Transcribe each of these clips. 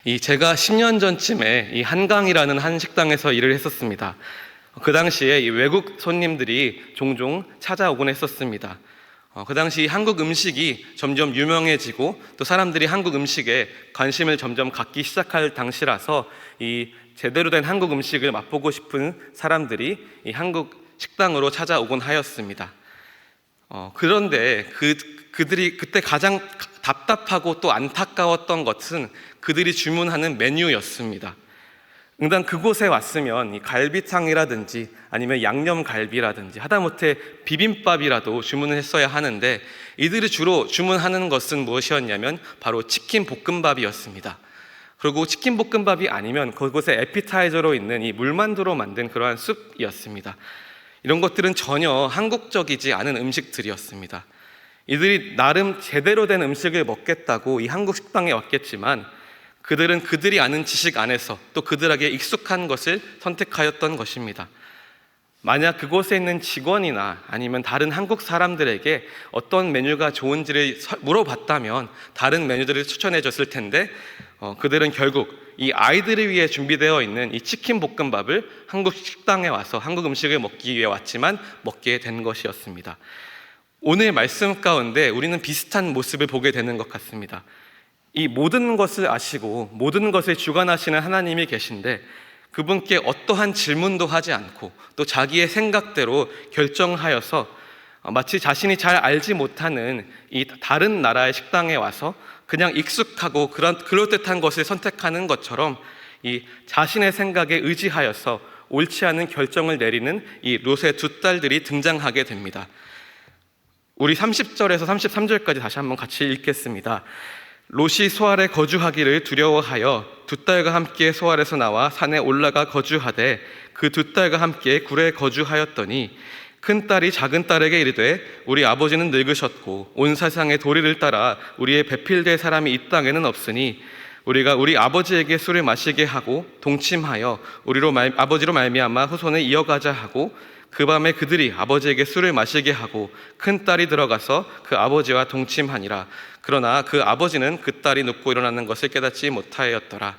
제가 10년 전쯤에 이 한강이라는 한 식당에서 일을 했었습니다. 그 당시에 이 외국 손님들이 종종 찾아오곤 했었습니다. 그 당시 한국 음식이 점점 유명해지고 또 사람들이 한국 음식에 관심을 점점 갖기 시작할 당시라서 이 제대로 된 한국 음식을 맛보고 싶은 사람들이 이 한국 식당으로 찾아오곤 하였습니다. 그런데 그들이 그때 가장 답답하고 또 안타까웠던 것은 그들이 주문하는 메뉴였습니다. 응당 그곳에 왔으면 이 갈비탕이라든지 아니면 양념갈비라든지 하다못해 비빔밥이라도 주문을 했어야 하는데 이들이 주로 주문하는 것은 무엇이었냐면 바로 치킨 볶음밥이었습니다. 그리고 치킨 볶음밥이 아니면 그곳에 에피타이저로 있는 이 물만두로 만든 그러한 숲이었습니다. 이런 것들은 전혀 한국적이지 않은 음식들이었습니다. 이들이 나름 제대로 된 음식을 먹겠다고 이 한국 식당에 왔겠지만 그들은 그들이 아는 지식 안에서 또 그들에게 익숙한 것을 선택하였던 것입니다. 만약 그곳에 있는 직원이나 아니면 다른 한국 사람들에게 어떤 메뉴가 좋은지를 물어봤다면 다른 메뉴들을 추천해 줬을 텐데 그들은 결국 이 아이들을 위해 준비되어 있는 이 치킨 볶음밥을 한국 식당에 와서 한국 음식을 먹기 위해 왔지만 먹게 된 것이었습니다. 오늘 말씀 가운데 우리는 비슷한 모습을 보게 되는 것 같습니다. 이 모든 것을 아시고 모든 것을 주관하시는 하나님이 계신데 그분께 어떠한 질문도 하지 않고 또 자기의 생각대로 결정하여서 마치 자신이 잘 알지 못하는 이 다른 나라의 식당에 와서 그냥 익숙하고 그럴듯한 것을 선택하는 것처럼 이 자신의 생각에 의지하여서 옳지 않은 결정을 내리는 이 롯의 두 딸들이 등장하게 됩니다. 우리 30절에서 33절까지 다시 한번 같이 읽겠습니다. 롯이 소알에 거주하기를 두려워하여 두 딸과 함께 소알에서 나와 산에 올라가 거주하되 그 두 딸과 함께 굴에 거주하였더니 큰 딸이 작은 딸에게 이르되 우리 아버지는 늙으셨고 온 세상의 도리를 따라 우리의 배필될 사람이 이 땅에는 없으니 우리가 우리 아버지에게 술을 마시게 하고 동침하여 아버지로 말미암아 후손을 이어가자 하고 그 밤에 그들이 아버지에게 술을 마시게 하고 큰 딸이 들어가서 그 아버지와 동침하니라. 그러나 그 아버지는 그 딸이 눕고 일어나는 것을 깨닫지 못하였더라.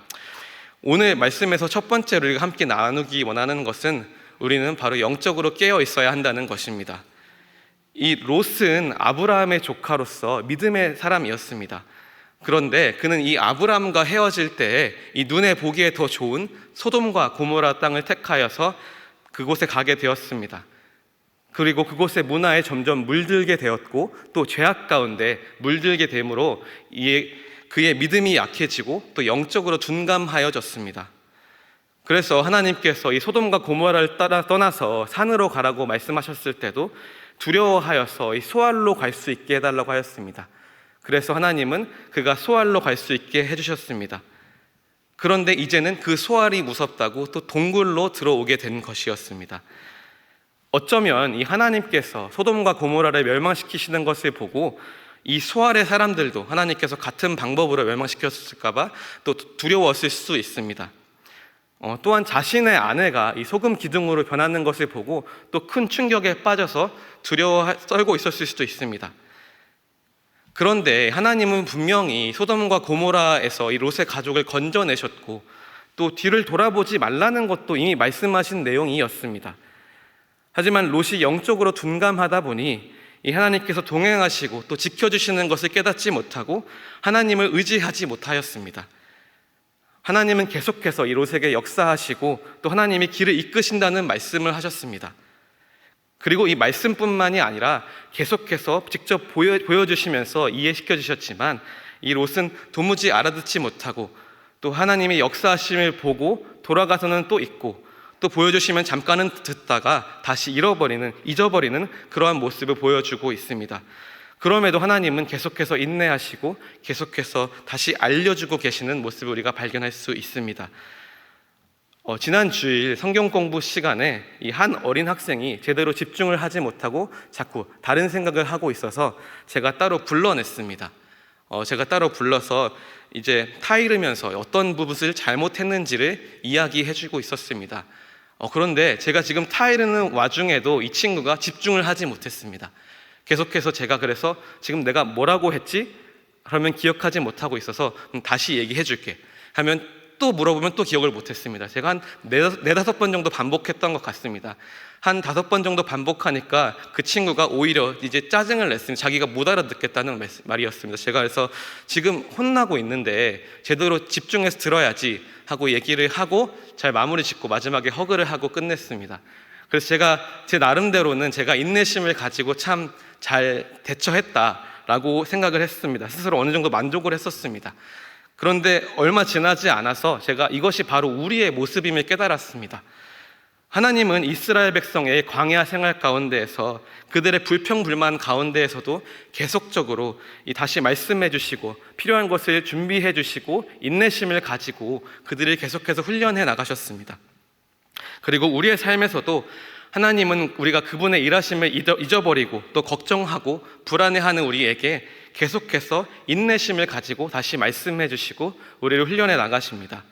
오늘 말씀에서 첫 번째로 우리가 함께 나누기 원하는 것은 우리는 바로 영적으로 깨어 있어야 한다는 것입니다. 이 롯은 아브라함의 조카로서 믿음의 사람이었습니다. 그런데 그는 이 아브라함과 헤어질 때에 이 눈에 보기에 더 좋은 소돔과 고모라 땅을 택하여서 그곳에 가게 되었습니다. 그리고 그곳의 문화에 점점 물들게 되었고 또 죄악 가운데 물들게 됨으로 그의 믿음이 약해지고 또 영적으로 둔감하여졌습니다. 그래서 하나님께서 이 소돔과 고모라를 떠나서 산으로 가라고 말씀하셨을 때도 두려워하여서 이 소알로 갈 수 있게 해달라고 하였습니다. 그래서 하나님은 그가 소알로 갈 수 있게 해주셨습니다. 그런데 이제는 그 소알이 무섭다고 또 동굴로 들어오게 된 것이었습니다. 어쩌면 이 하나님께서 소돔과 고모라를 멸망시키시는 것을 보고 이 소알의 사람들도 하나님께서 같은 방법으로 멸망시켰을까봐 또 두려웠을 수 있습니다. 또한 자신의 아내가 이 소금 기둥으로 변하는 것을 보고 또 큰 충격에 빠져서 떨고 있었을 수도 있습니다. 그런데 하나님은 분명히 소돔과 고모라에서 이 롯의 가족을 건져내셨고 또 뒤를 돌아보지 말라는 것도 이미 말씀하신 내용이었습니다. 하지만 롯이 영적으로 둔감하다 보니 이 하나님께서 동행하시고 또 지켜주시는 것을 깨닫지 못하고 하나님을 의지하지 못하였습니다. 하나님은 계속해서 이 롯에게 역사하시고 또 하나님이 길을 이끄신다는 말씀을 하셨습니다. 그리고 이 말씀뿐만이 아니라 계속해서 직접 보여주시면서 이해시켜 주셨지만 이 롯은 도무지 알아듣지 못하고 또 하나님의 역사하심을 보고 돌아가서는 또 잊고 또 보여주시면 잠깐은 듣다가 다시 잊어버리는 그러한 모습을 보여주고 있습니다. 그럼에도 하나님은 계속해서 인내하시고 계속해서 다시 알려주고 계시는 모습을 우리가 발견할 수 있습니다. 지난 주일 성경 공부 시간에 이 한 어린 학생이 제대로 집중을 하지 못하고 자꾸 다른 생각을 하고 있어서 제가 따로 불러냈습니다. 제가 따로 불러서 이제 타이르면서 어떤 부분을 잘못했는지를 이야기해주고 있었습니다. 그런데 제가 지금 타이르는 와중에도 이 친구가 집중을 하지 못했습니다. 계속해서 제가 그래서 지금 내가 뭐라고 했지? 그러면 기억하지 못하고 있어서 다시 얘기해 줄게. 하면 또 물어보면 또 기억을 못했습니다. 제가 한 네다섯 번 정도 반복했던 것 같습니다. 한 5번 정도 반복하니까 그 친구가 오히려 이제 짜증을 냈습니다. 자기가 못 알아듣겠다는 말이었습니다. 제가 그래서 지금 혼나고 있는데 제대로 집중해서 들어야지 하고 얘기를 하고 잘 마무리 짓고 마지막에 허그를 하고 끝냈습니다. 그래서 제가 제 나름대로는 제가 인내심을 가지고 참 잘 대처했다라고 생각을 했습니다. 스스로 어느 정도 만족을 했었습니다. 그런데 얼마 지나지 않아서 제가 이것이 바로 우리의 모습임을 깨달았습니다. 하나님은 이스라엘 백성의 광야 생활 가운데에서 그들의 불평불만 가운데에서도 계속적으로 다시 말씀해 주시고 필요한 것을 준비해 주시고 인내심을 가지고 그들을 계속해서 훈련해 나가셨습니다. 그리고 우리의 삶에서도 하나님은 우리가 그분의 일하심을 잊어버리고 또 걱정하고 불안해하는 우리에게 계속해서 인내심을 가지고 다시 말씀해 주시고 우리를 훈련해 나가십니다.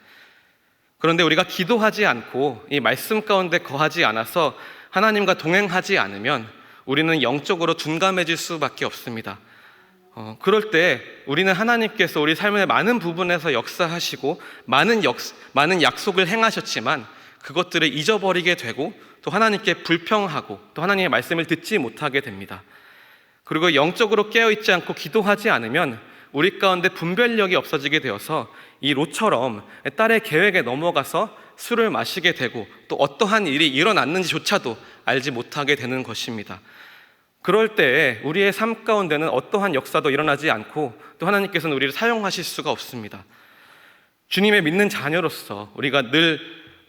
그런데 우리가 기도하지 않고 이 말씀 가운데 거하지 않아서 하나님과 동행하지 않으면 우리는 영적으로 둔감해질 수밖에 없습니다. 그럴 때 우리는 하나님께서 우리 삶의 많은 부분에서 역사하시고 많은 약속을 행하셨지만 그것들을 잊어버리게 되고 또 하나님께 불평하고 또 하나님의 말씀을 듣지 못하게 됩니다. 그리고 영적으로 깨어있지 않고 기도하지 않으면 우리 가운데 분별력이 없어지게 되어서 이 롯처럼 딸의 계획에 넘어가서 술을 마시게 되고 또 어떠한 일이 일어났는지조차도 알지 못하게 되는 것입니다. 그럴 때 우리의 삶 가운데는 어떠한 역사도 일어나지 않고 또 하나님께서는 우리를 사용하실 수가 없습니다. 주님의 믿는 자녀로서 우리가 늘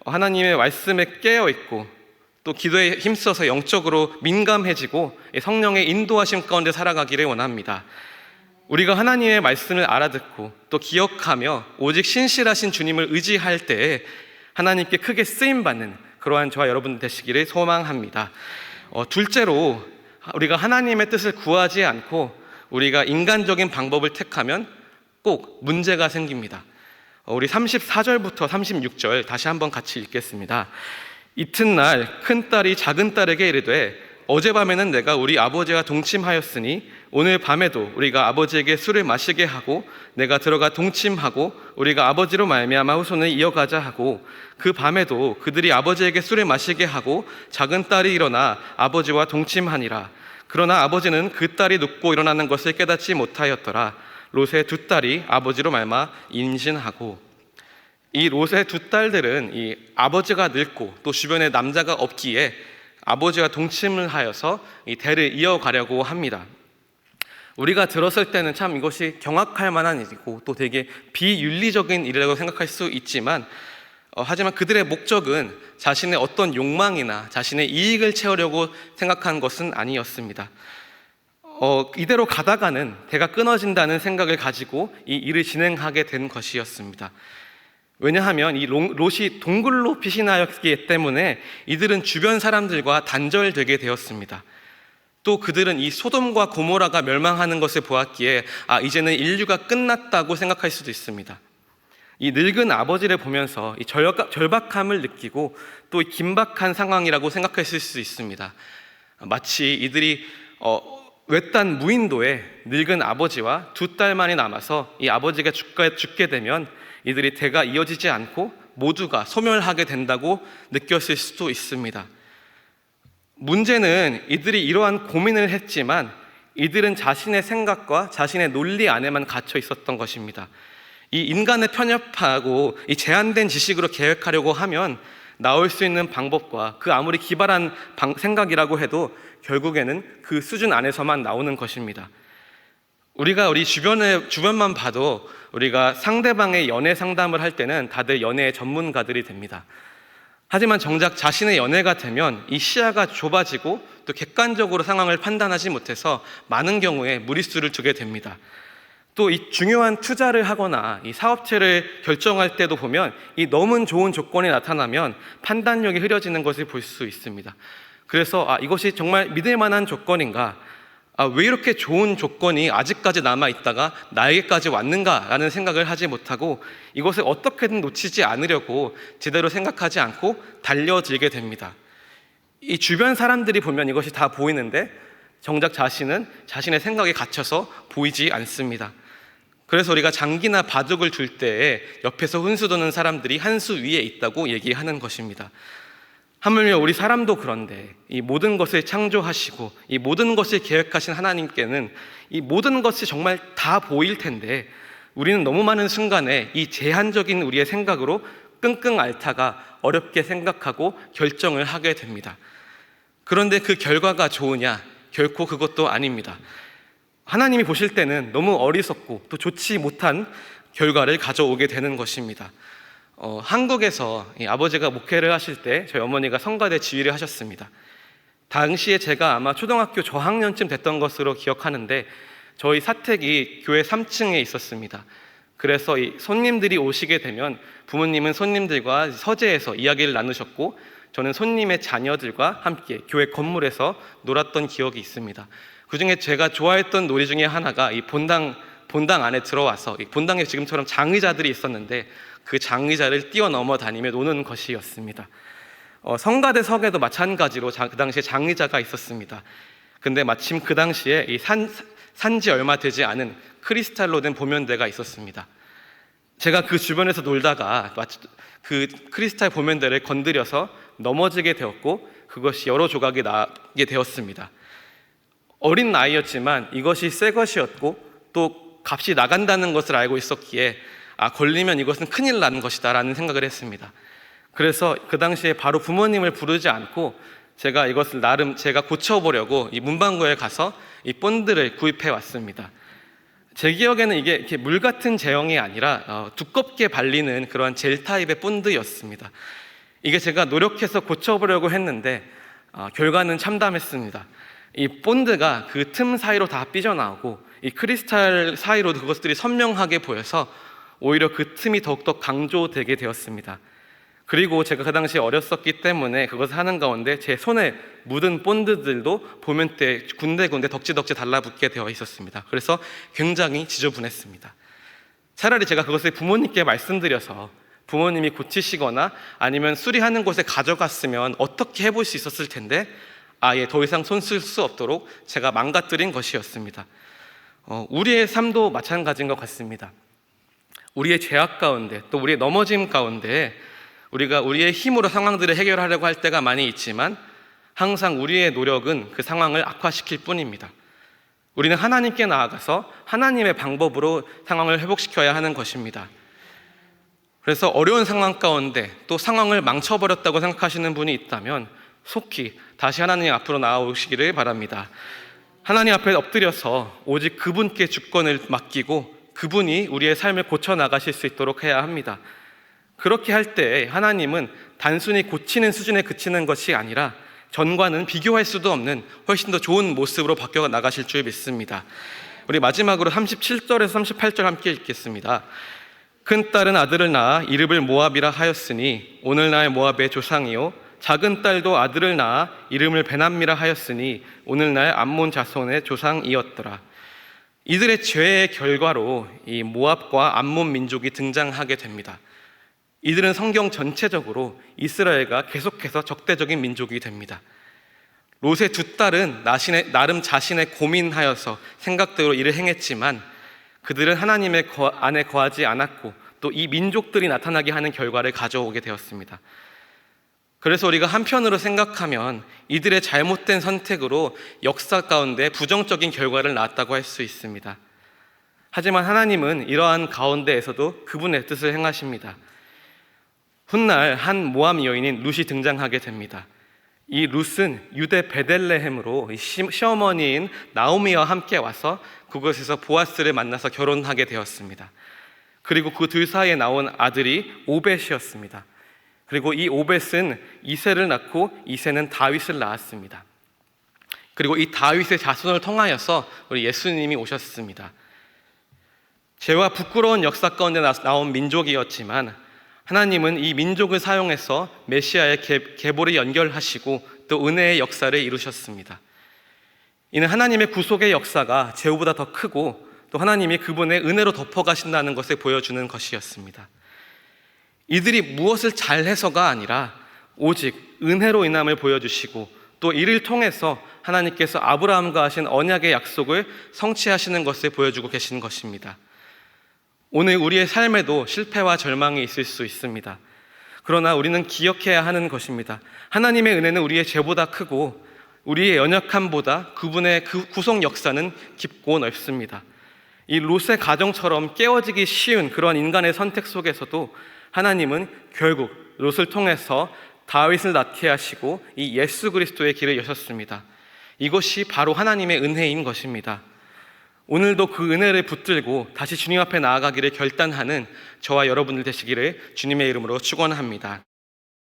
하나님의 말씀에 깨어있고 또 기도에 힘써서 영적으로 민감해지고 성령의 인도하심 가운데 살아가기를 원합니다. 우리가 하나님의 말씀을 알아듣고 또 기억하며 오직 신실하신 주님을 의지할 때에 하나님께 크게 쓰임받는 그러한 저와 여러분 되시기를 소망합니다. 둘째로 우리가 하나님의 뜻을 구하지 않고 우리가 인간적인 방법을 택하면 꼭 문제가 생깁니다. 우리 34절부터 36절 다시 한번 같이 읽겠습니다. 이튿날 큰딸이 작은딸에게 이르되 어젯밤에는 내가 우리 아버지와 동침하였으니 오늘 밤에도 우리가 아버지에게 술을 마시게 하고 내가 들어가 동침하고 우리가 아버지로 말미암아 후손을 이어가자 하고 그 밤에도 그들이 아버지에게 술을 마시게 하고 작은딸이 일어나 아버지와 동침하니라. 그러나 아버지는 그 딸이 눕고 일어나는 것을 깨닫지 못하였더라. 롯의 두 딸이 아버지로 말미암아 임신하고. 이 롯의 두 딸들은 이 아버지가 늙고 또 주변에 남자가 없기에 아버지와 동침을 하여서 이 대를 이어가려고 합니다. 우리가 들었을 때는 참 이것이 경악할 만한 일이고 또 되게 비윤리적인 일이라고 생각할 수 있지만 하지만 그들의 목적은 자신의 어떤 욕망이나 자신의 이익을 채우려고 생각한 것은 아니었습니다. 이대로 가다가는 대가 끊어진다는 생각을 가지고 이 일을 진행하게 된 것이었습니다. 왜냐하면 이 롯이 동굴로 피신하였기 때문에 이들은 주변 사람들과 단절되게 되었습니다. 또 그들은 이 소돔과 고모라가 멸망하는 것을 보았기에 이제는 인류가 끝났다고 생각할 수도 있습니다. 이 늙은 아버지를 보면서 이 절박함을 느끼고 또 긴박한 상황이라고 생각했을 수 있습니다. 마치 이들이 외딴 무인도에 늙은 아버지와 두 딸만이 남아서 이 아버지가 죽게 되면 이들이 대가 이어지지 않고 모두가 소멸하게 된다고 느꼈을 수도 있습니다. 문제는 이들이 이러한 고민을 했지만 이들은 자신의 생각과 자신의 논리 안에만 갇혀 있었던 것입니다. 이 인간의 편협하고 이 제한된 지식으로 계획하려고 하면 나올 수 있는 방법과 그 아무리 기발한 생각이라고 해도 결국에는 그 수준 안에서만 나오는 것입니다. 우리가 우리 주변만 봐도 우리가 상대방의 연애 상담을 할 때는 다들 연애의 전문가들이 됩니다. 하지만 정작 자신의 연애가 되면 이 시야가 좁아지고 또 객관적으로 상황을 판단하지 못해서 많은 경우에 무리수를 두게 됩니다. 또 이 중요한 투자를 하거나 이 사업체를 결정할 때도 보면 이 너무 좋은 조건이 나타나면 판단력이 흐려지는 것을 볼 수 있습니다. 그래서 이것이 정말 믿을 만한 조건인가? 왜 이렇게 좋은 조건이 아직까지 남아있다가 나에게까지 왔는가라는 생각을 하지 못하고 이것을 어떻게든 놓치지 않으려고 제대로 생각하지 않고 달려들게 됩니다. 이 주변 사람들이 보면 이것이 다 보이는데 정작 자신은 자신의 생각에 갇혀서 보이지 않습니다. 그래서 우리가 장기나 바둑을 둘 때에 옆에서 훈수 두는 사람들이 한 수 위에 있다고 얘기하는 것입니다. 하물며 우리 사람도 그런데 이 모든 것을 창조하시고 이 모든 것을 계획하신 하나님께는 이 모든 것이 정말 다 보일 텐데 우리는 너무 많은 순간에 이 제한적인 우리의 생각으로 끙끙 앓다가 어렵게 생각하고 결정을 하게 됩니다. 그런데 그 결과가 좋으냐? 결코 그것도 아닙니다. 하나님이 보실 때는 너무 어리석고 또 좋지 못한 결과를 가져오게 되는 것입니다. 한국에서 아버지가 목회를 하실 때 저희 어머니가 성가대 지휘를 하셨습니다. 당시에 제가 아마 초등학교 저학년쯤 됐던 것으로 기억하는데 저희 사택이 교회 3층에 있었습니다. 그래서 이 손님들이 오시게 되면 부모님은 손님들과 서재에서 이야기를 나누셨고 저는 손님의 자녀들과 함께 교회 건물에서 놀았던 기억이 있습니다. 그중에 제가 좋아했던 놀이 중에 하나가 이 본당 안에 들어와서 이 본당에 지금처럼 장의자들이 있었는데 그 장의자를 뛰어넘어 다니며 노는 것이었습니다. 성가대 석에도 마찬가지로 그 당시에 장의자가 있었습니다. 근데 마침 그 당시에 이 산지 얼마 되지 않은 크리스탈로 된 보면대가 있었습니다. 제가 그 주변에서 놀다가 그 크리스탈 보면대를 건드려서 넘어지게 되었고 그것이 여러 조각이 나게 되었습니다. 어린 나이였지만 이것이 새 것이었고 또 값이 나간다는 것을 알고 있었기에 걸리면 이것은 큰일 나는 것이다 라는 생각을 했습니다. 그래서 그 당시에 바로 부모님을 부르지 않고 제가 이것을 나름 제가 고쳐보려고 이 문방구에 가서 이 본드를 구입해 왔습니다. 제 기억에는 이게 이렇게 물 같은 제형이 아니라 두껍게 발리는 그러한 젤 타입의 본드였습니다. 이게 제가 노력해서 고쳐보려고 했는데 결과는 참담했습니다. 이 본드가 그 틈 사이로 다 삐져나오고 이 크리스탈 사이로 그것들이 선명하게 보여서 오히려 그 틈이 더욱더 강조되게 되었습니다. 그리고 제가 그 당시에 어렸었기 때문에 그것을 하는 가운데 제 손에 묻은 본드들도 보면대 군데군데 덕지덕지 달라붙게 되어 있었습니다. 그래서 굉장히 지저분했습니다. 차라리 제가 그것을 부모님께 말씀드려서 부모님이 고치시거나 아니면 수리하는 곳에 가져갔으면 어떻게 해볼 수 있었을 텐데 아예 더 이상 손 쓸 수 없도록 제가 망가뜨린 것이었습니다. 우리의 삶도 마찬가지인 것 같습니다. 우리의 죄악 가운데 또 우리의 넘어짐 가운데 우리가 우리의 힘으로 상황들을 해결하려고 할 때가 많이 있지만 항상 우리의 노력은 그 상황을 악화시킬 뿐입니다. 우리는 하나님께 나아가서 하나님의 방법으로 상황을 회복시켜야 하는 것입니다. 그래서 어려운 상황 가운데 또 상황을 망쳐버렸다고 생각하시는 분이 있다면 속히 다시 하나님 앞으로 나아오시기를 바랍니다. 하나님 앞에 엎드려서 오직 그분께 주권을 맡기고 그분이 우리의 삶을 고쳐나가실 수 있도록 해야 합니다. 그렇게 할 때 하나님은 단순히 고치는 수준에 그치는 것이 아니라 전과는 비교할 수도 없는 훨씬 더 좋은 모습으로 바뀌어 나가실 줄 믿습니다. 우리 마지막으로 37절에서 38절 함께 읽겠습니다. 큰 딸은 아들을 낳아 이름을 모압이라 하였으니 오늘날 모압의 조상이요 작은 딸도 아들을 낳아 이름을 베남미라 하였으니 오늘날 암몬 자손의 조상이었더라. 이들의 죄의 결과로 이 모압과 암몬 민족이 등장하게 됩니다. 이들은 성경 전체적으로 이스라엘과 계속해서 적대적인 민족이 됩니다. 롯의 두 딸은 나름 자신의 고민하여서 생각대로 일을 행했지만 그들은 하나님의 안에 거하지 않았고 또 이 민족들이 나타나게 하는 결과를 가져오게 되었습니다. 그래서 우리가 한편으로 생각하면 이들의 잘못된 선택으로 역사 가운데 부정적인 결과를 낳았다고 할 수 있습니다. 하지만 하나님은 이러한 가운데에서도 그분의 뜻을 행하십니다. 훗날 한 모압 여인인 룻이 등장하게 됩니다. 이 룻은 유대 베들레헴으로 시어머니인 나오미와 함께 와서 그곳에서 보아스를 만나서 결혼하게 되었습니다. 그리고 그 둘 사이에 나온 아들이 오벳이었습니다. 그리고 이 오벳은 이새를 낳고 이새는 다윗을 낳았습니다. 그리고 이 다윗의 자손을 통하여서 우리 예수님이 오셨습니다. 죄와 부끄러운 역사 가운데 나온 민족이었지만 하나님은 이 민족을 사용해서 메시아의 계보를 연결하시고 또 은혜의 역사를 이루셨습니다. 이는 하나님의 구속의 역사가 죄보다 더 크고 또 하나님이 그분의 은혜로 덮어가신다는 것을 보여주는 것이었습니다. 이들이 무엇을 잘해서가 아니라 오직 은혜로 인함을 보여주시고 또 이를 통해서 하나님께서 아브라함과 하신 언약의 약속을 성취하시는 것을 보여주고 계신 것입니다. 오늘 우리의 삶에도 실패와 절망이 있을 수 있습니다. 그러나 우리는 기억해야 하는 것입니다. 하나님의 은혜는 우리의 죄보다 크고 우리의 연약함보다 그분의 그 구속 역사는 깊고 넓습니다. 이 롯의 가정처럼 깨어지기 쉬운 그런 인간의 선택 속에서도 하나님은 결국 롯을 통해서 다윗을 낳게 하시고 이 예수 그리스도의 길을 여셨습니다. 이것이 바로 하나님의 은혜인 것입니다. 오늘도 그 은혜를 붙들고 다시 주님 앞에 나아가기를 결단하는 저와 여러분들 되시기를 주님의 이름으로 축원합니다.